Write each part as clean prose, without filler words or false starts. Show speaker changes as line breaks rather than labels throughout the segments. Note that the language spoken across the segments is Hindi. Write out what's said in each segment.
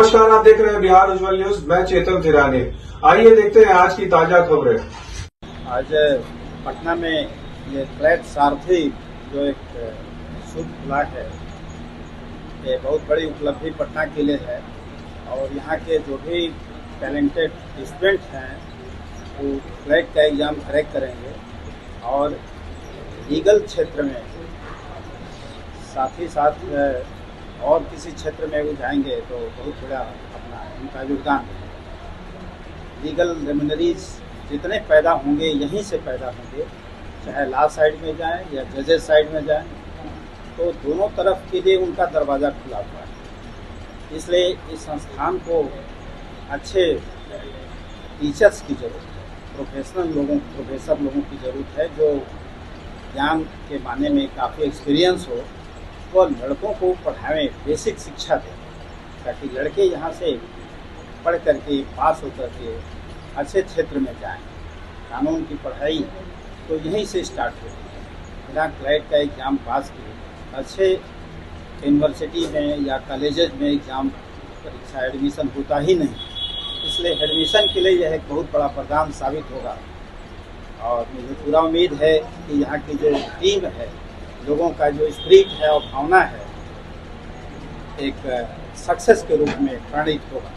नमस्कार, आप देख रहे हैं बिहार उज्जवल न्यूज। मैं चेतन थिरानी। आइए देखते हैं आज की ताजा खबरें।
आज पटना में ये क्लैट सारथी जो एक शुभ खुला है, ये बहुत बड़ी उपलब्धि पटना के लिए है। और यहाँ के जो भी टैलेंटेड स्टूडेंट हैं वो क्लैट का एग्ज़ाम क्रैक करेंगे और लीगल क्षेत्र में साथ ही साथ और किसी क्षेत्र में वो जाएंगे तो बहुत बड़ा अपना उनका योगदान है। लीगल रेमिनरीज जितने पैदा होंगे यहीं से पैदा होंगे, चाहे लॉ साइड में जाएं या जजेस साइड में जाएं, तो दोनों तरफ के लिए उनका दरवाज़ा खुला हुआ है। इसलिए इस संस्थान को अच्छे टीचर्स की ज़रूरत है, प्रोफेसर लोगों की ज़रूरत है जो ज्ञान के माने में काफ़ी एक्सपीरियंस हो, वो लड़कों को पढ़ाएं, बेसिक शिक्षा दें, ताकि लड़के यहाँ से पढ़ करके पास होकर के अच्छे क्षेत्र में जाएं। कानून की पढ़ाई तो यहीं से स्टार्ट होती है। बिना क्लैट का एग्ज़ाम पास किए अच्छे यूनिवर्सिटी में या कॉलेजेस में एग्ज़ाम परीक्षा एडमिशन होता ही नहीं। इसलिए एडमिशन के लिए यह एक बहुत बड़ा वरदान साबित होगा। और मुझे पूरा उम्मीद है कि यहाँ की जो टीम है, लोगों का जो स्पिरिट है और भावना है, एक सक्सेस के रूप में प्रणीत होगा।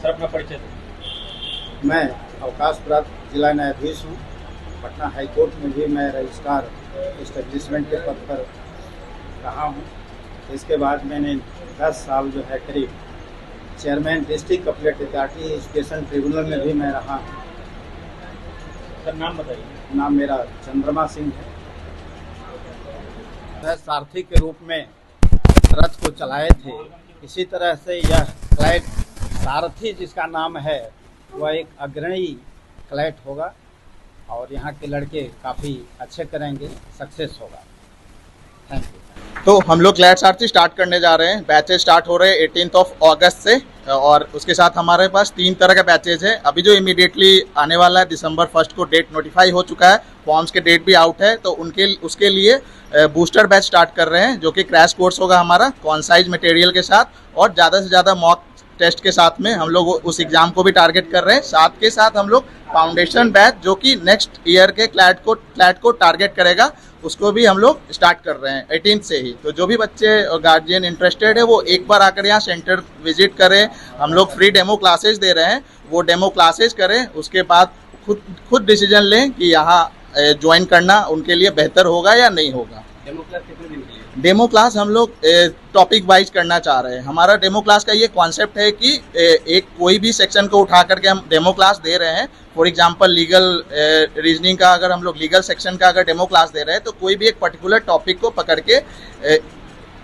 सर, अपना परिचय।
मैं अवकाश प्राप्त जिला न्यायाधीश हूँ। पटना हाई कोर्ट में भी मैं रजिस्ट्रार एस्टेब्लिशमेंट के पद पर रहा हूँ। इसके बाद मैंने 10 साल जो है करीब chairman district appellate authority education tribunal में भी मैं रहा हूँ।
सर, नाम बताइए।
नाम मेरा चंद्रमा सिंह है। मैं सारथी के रूप में रथ को चलाए थे। इसी तरह से यह क्लैट सारथी जिसका नाम है वह एक अग्रणी क्लैट होगा और यहाँ के लड़के काफ़ी अच्छे करेंगे, सक्सेस होगा। Thank you.
तो हम लोग क्लैट सारथी स्टार्ट करने जा रहे हैं। बैचेज स्टार्ट हो रहे हैं 18 अगस्त से और उसके साथ हमारे पास 3 तरह का बैचेज है। अभी जो इमीडिएटली आने वाला है दिसंबर 1 को डेट नोटिफाई हो चुका है, फॉर्म्स के डेट भी आउट है, तो उसके लिए बूस्टर बैच स्टार्ट कर रहे हैं, जो कि क्रैश कोर्स होगा हमारा कॉन्साइज मटेरियल के साथ और ज़्यादा से ज़्यादा मॉक टेस्ट के साथ में हम लोग उस एग्ज़ाम को भी टारगेट कर रहे हैं। साथ के साथ हम लोग फाउंडेशन बैच जो कि नेक्स्ट ईयर के क्लैट को टारगेट करेगा, उसको भी हम लोग स्टार्ट कर रहे हैं 18 से ही। तो जो भी बच्चे और गार्जियन इंटरेस्टेड है वो एक बार आकर यहाँ सेंटर विजिट करें। हम लोग फ्री डेमो क्लासेज दे रहे हैं, वो डेमो क्लासेज करें, उसके बाद खुद डिसीजन लें कि यहाँ ज्वाइन करना उनके लिए बेहतर होगा या नहीं होगा।
डेमो क्लास कितने दिन के लिए?
डेमो क्लास हम लोग टॉपिक वाइज करना चाह रहे हैं। हमारा डेमो क्लास का ये कॉन्सेप्ट है कि एक कोई भी सेक्शन को उठा करके हम डेमो क्लास दे रहे हैं। फॉर एग्जांपल लीगल रीजनिंग का अगर हम लोग लीगल सेक्शन का अगर डेमो क्लास दे रहे हैं तो कोई भी एक पर्टिकुलर टॉपिक को पकड़ के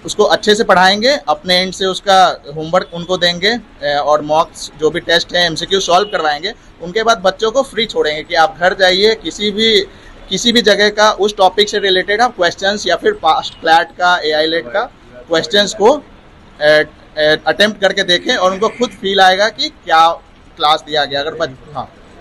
उसको अच्छे से पढ़ाएंगे, अपने एंड से उसका होमवर्क उनको देंगे और मॉक्स जो भी टेस्ट है MCQ सॉल्व करवाएंगे। उनके बाद बच्चों को फ्री छोड़ेंगे कि आप घर जाइए किसी भी जगह का उस टॉपिक से रिलेटेड आप क्वेश्चंस या फिर पास्ट क्लैट का AI लेट का क्वेश्चंस को अटेम्प्ट करके देखें और उनको खुद फील आएगा कि क्या क्लास दिया गया। अगर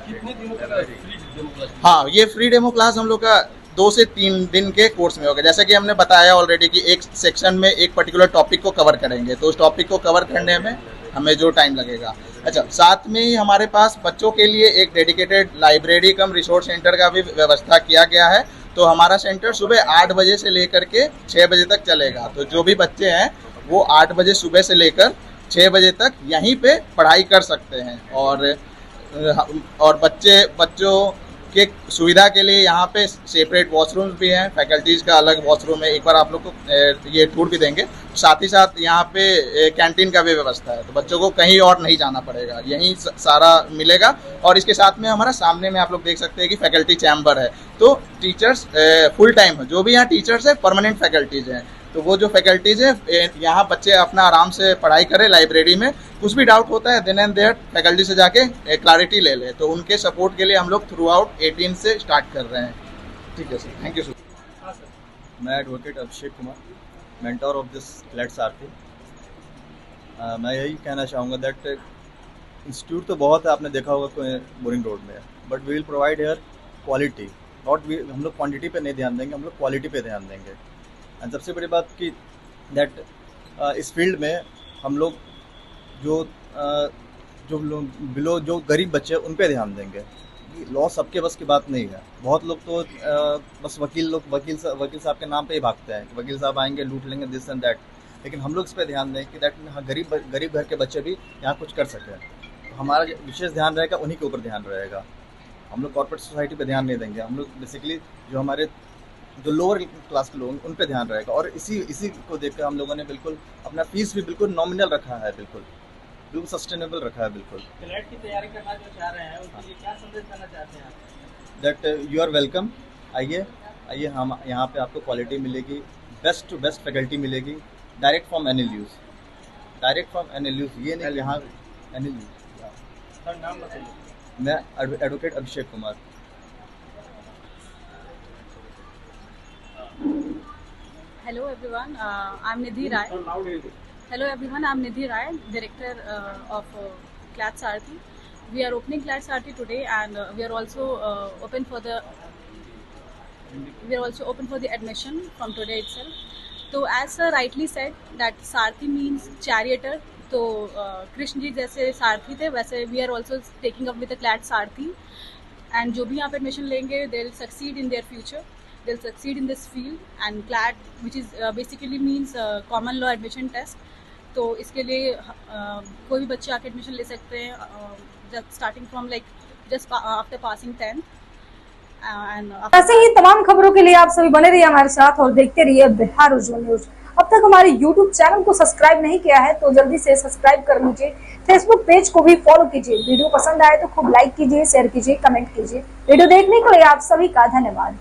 कितने दिनों का फ्री डेमो क्लास?
हाँ, ये फ्री डेमो क्लास हम लोग का 2 से 3 दिन के कोर्स में होगा। जैसा कि हमने बताया ऑलरेडी कि एक सेक्शन में एक पर्टिकुलर टॉपिक को कवर करेंगे, तो उस टॉपिक को कवर करने में हमें जो टाइम लगेगा। अच्छा, साथ में ही हमारे पास बच्चों के लिए एक डेडिकेटेड लाइब्रेरी कम रिसोर्स सेंटर का भी व्यवस्था किया गया है। तो हमारा सेंटर सुबह 8 बजे से लेकर के 6 बजे तक चलेगा। तो जो भी बच्चे हैं वो 8 बजे सुबह से लेकर 6 बजे तक यहीं पे पढ़ाई कर सकते हैं। और बच्चों के सुविधा के लिए यहाँ पे सेपरेट वॉशरूम्स भी हैं, फैकल्टीज़ का अलग वॉशरूम है। एक बार आप लोग को ये टूर भी देंगे। साथ ही साथ यहाँ पे कैंटीन का भी व्यवस्था है, तो बच्चों को कहीं और नहीं जाना पड़ेगा, यहीं सारा मिलेगा। और इसके साथ में हमारा सामने में आप लोग देख सकते हैं कि फैकल्टी चैम्बर है। तो टीचर्स फुल टाइम है, जो भी यहाँ टीचर्स है परमानेंट फैकल्टीज़ हैं। तो वो जो फैकल्टीज़ है यहाँ बच्चे अपना आराम से पढ़ाई करें लाइब्रेरी में। कुछ भी डाउट होता है देन एंड देयर फैकल्टी से जाके क्लैरिटी ले लें। तो उनके सपोर्ट के लिए हम लोग थ्रू आउट 18 से स्टार्ट कर रहे हैं। ठीक है सर, थैंक यू सर।
मैं advocate Abhishek Kumar, mentor of this CLAT सारथी। मैं यही कहना चाहूँगा दैट इंस्टीट्यूट तो बहुत है, आपने देखा होगा बोरिंग रोड में, but we will provide here quality. हम लोग क्वांटिटी पे नहीं ध्यान देंगे, हम लोग क्वालिटी पे ध्यान देंगे। एंड सबसे बड़ी बात कि दैट इस फील्ड में हम लोग जो लोग बिलो जो गरीब बच्चे हैं उन पे ध्यान देंगे। लॉ सबके बस की बात नहीं है। बहुत लोग तो बस वकील साहब के नाम पे ही भागते हैं कि वकील साहब आएंगे लूट लेंगे दिस एंड दैट, लेकिन हम लोग इस पे ध्यान दें कि दैट हाँ गरीब घर के बच्चे भी यहाँ कुछ कर सकें। तो हमारा विशेष ध्यान रहेगा, उन्हीं के ऊपर ध्यान रहेगा। हम लोग कॉर्पोरेट सोसाइटी पे ध्यान नहीं देंगे। हम लोग बेसिकली जो हमारे जो लोअर क्लास के लोग उन पे ध्यान रहेगा। और इसी को देखकर हम लोगों ने बिल्कुल अपना फीस भी बिल्कुल नॉमिनल रखा है, बिल्कुल सस्टेनेबल रखा है। बिल्कुल
क्लैट की तैयारी करना जो चाह रहे हैं उसके लिए क्या संदेश देना चाहते हैं आप?
That you are welcome. आइए हम यहाँ पे आपको क्वालिटी मिलेगी, best to best faculty direct, डायरेक्ट फ्रॉम NLUs, ये नहीं यहाँ NLU।
सर नाम बताइए।
मैं advocate Abhishek Kumar.
Hello everyone, I'm Nidhi Rai. Hello everyone, I'm Nidhi Rai, director of CLAT Sarthi. We are opening CLAT Sarthi today, and we are also open for the admission from today itself. So as sir rightly said that Sarthi means charioteer. तो कृष्ण जी जैसे सारथी थे वैसे we are also taking up with the CLAT Sarthi, and जो भी यहाँ पे एडमिशन लेंगे they will succeed in their future. They'll succeed in this field, and CLAT, which is basically means common law admission test. तो इसके लिए कोई भी बच्चे आके एडमिशन ले सकते हैं starting from like just after passing 10th।
ऐसे ही तमाम खबरों के लिए आप सभी बने रहिए हमारे साथ और देखते रहिए बिहार उज्जवल न्यूज। अब तक हमारे YouTube चैनल को सब्सक्राइब नहीं किया है तो जल्दी से सब्सक्राइब कर लीजिए। फेसबुक पेज को भी फॉलो कीजिए। वीडियो पसंद आए तो खूब लाइक कीजिए, शेयर कीजिए, कमेंट कीजिए। वीडियो देखने के लिए आप सभी का धन्यवाद।